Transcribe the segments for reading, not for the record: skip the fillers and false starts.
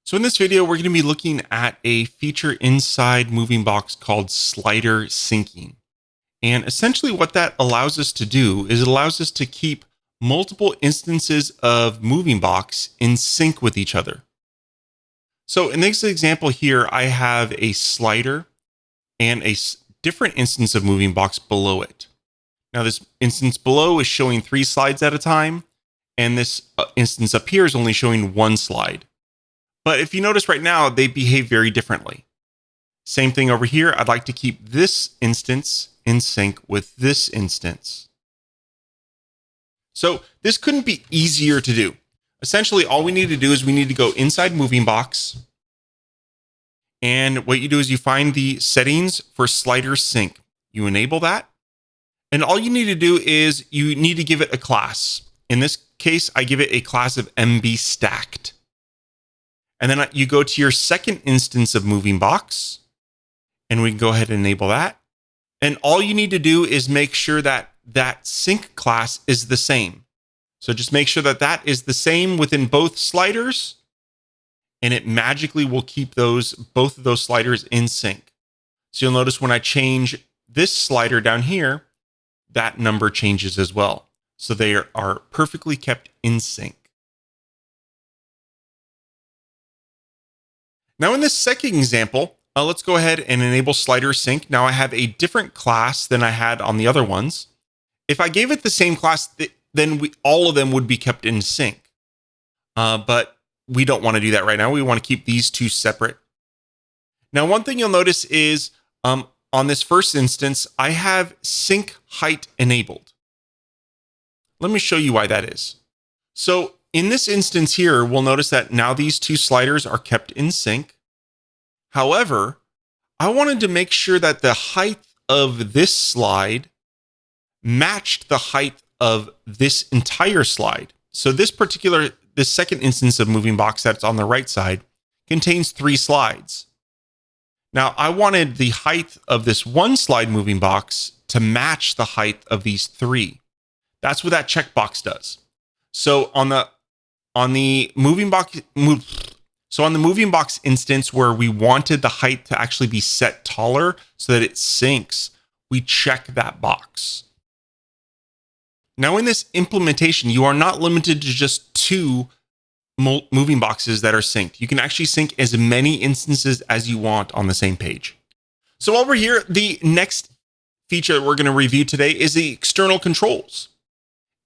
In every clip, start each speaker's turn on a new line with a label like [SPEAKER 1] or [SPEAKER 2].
[SPEAKER 1] So in this video, we're going to be looking at a feature inside MovingBox called slider syncing. And essentially what that allows us to do is it allows us to keep multiple instances of MovingBox in sync with each other. So in this example here, I have a slider and a different instance of MovingBox below it. Now this instance below is showing 3 slides at a time, and this instance up here is only showing 1 slide. But if you notice right now, they behave very differently. Same thing over here. I'd like to keep this instance in sync with this instance. So this couldn't be easier to do. Essentially, all we need to do is we need to go inside MovingBox. And what you do is you find the settings for slider sync. You enable that. And all you need to do is you need to give it a class. In this case, I give it a class of MB stacked. And then you go to your second instance of MovingBox, and we can go ahead and enable that. And all you need to do is make sure that that sync class is the same. So just make sure that that is the same within both sliders, and it magically will keep both of those sliders in sync. So you'll notice when I change this slider down here, that number changes as well. So they are perfectly kept in sync. Now in this second example, let's go ahead and enable slider sync. Now I have a different class than I had on the other ones. If I gave it the same class, then all of them would be kept in sync. But we don't want to do that right now. We want to keep these two separate. Now, one thing you'll notice is on this first instance, I have sync height enabled. Let me show you why that is. So in this instance here, we'll notice that now these two sliders are kept in sync. However, I wanted to make sure that the height of this slide matched the height of this entire slide. So this second instance of MovingBox that's on the right side contains 3 slides. Now I wanted the height of this one slide MovingBox to match the height of these 3. That's what that checkbox does. So on the MovingBox instance where we wanted the height to actually be set taller so that it syncs, we check that box. Now in this implementation, you are not limited to just 2 MovingBoxes that are synced. You can actually sync as many instances as you want on the same page. So over here, the next feature that we're going to review today is the external controls.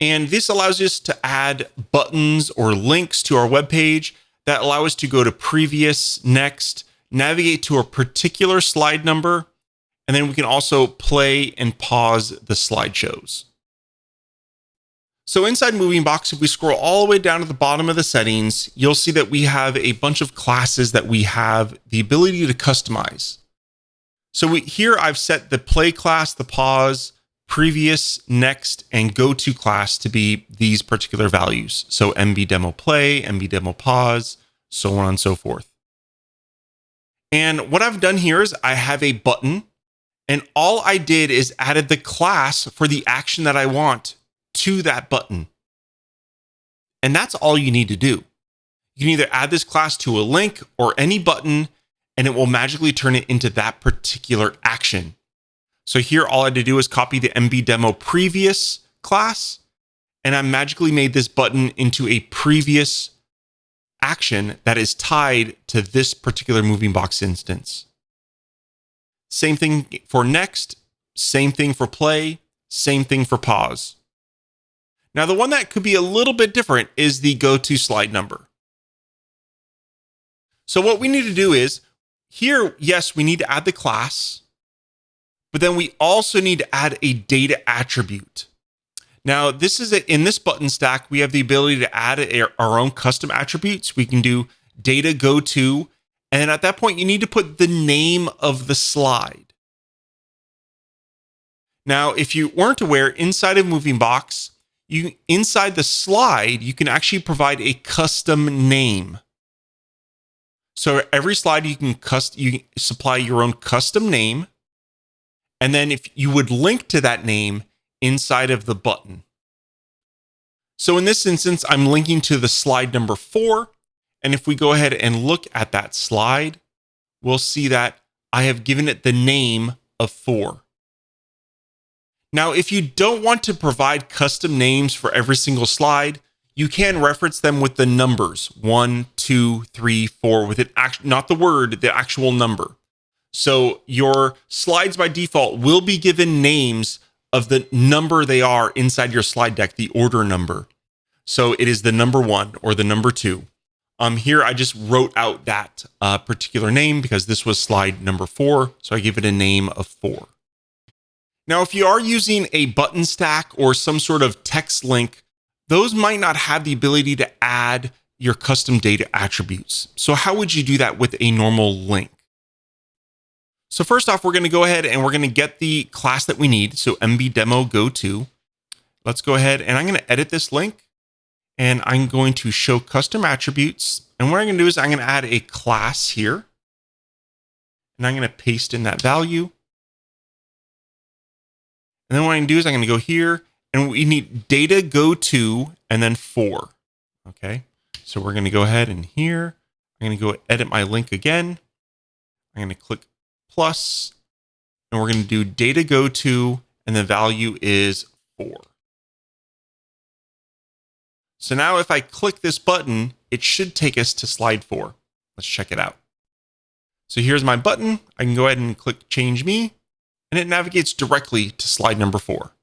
[SPEAKER 1] And this allows us to add buttons or links to our web page that allow us to go to previous, next, navigate to a particular slide number, and then we can also play and pause the slideshows. So inside MovingBox, if we scroll all the way down to the bottom of the settings, you'll see that we have a bunch of classes that we have the ability to customize. So here I've set the play class, the pause, previous, next, and go-to class to be these particular values. So MB demo play, MB demo pause, so on and so forth. And what I've done here is I have a button, and all I did is added the class for the action that I want to that button. And that's all you need to do. You can either add this class to a link or any button, and it will magically turn it into that particular action. So here, all I had to do is copy the MB demo previous class, and I magically made this button into a previous action that is tied to this particular MovingBox instance. Same thing for next, same thing for play, same thing for pause. Now, the one that could be a little bit different is the go-to slide number. So what we need to do is here, yes, we need to add the class, but then we also need to add a data attribute. Now, in this button stack, we have the ability to add our own custom attributes. We can do data go to, and at that point, you need to put the name of the slide. Now, if you weren't aware, inside of MovingBox, inside the slide, you can actually provide a custom name. So every slide you can supply your own custom name. And then if you would link to that name inside of the button. So in this instance, I'm linking to the slide number 4, And if we go ahead and look at that slide, we'll see that I have given it the name of 4. Now, if you don't want to provide custom names for every single slide, you can reference them with the numbers 1, 2, 3, 4, with it not the word, the actual number. So your slides by default will be given names of the number they are inside your slide deck, the order number. So it is the number 1 or the number 2. Here I just wrote out that particular name because this was slide number 4. So I give it a name of 4. Now, if you are using a button stack or some sort of text link, those might not have the ability to add your custom data attributes. So how would you do that with a normal link? So first off, we're going to go ahead and we're going to get the class that we need. So mbdemo go-to. Let's go ahead and I'm going to edit this link and I'm going to show custom attributes. And what I'm going to do is I'm going to add a class here and I'm going to paste in that value. And then what I'm going to do is I'm going to go here and we need data go to and then 4. Okay. So we're going to go ahead and here, I'm going to go edit my link again. I'm going to click plus, and we're going to do data go to, and the value is 4. So now if I click this button, it should take us to slide 4. Let's check it out. So here's my button. I can go ahead and click change me, and it navigates directly to slide number 4.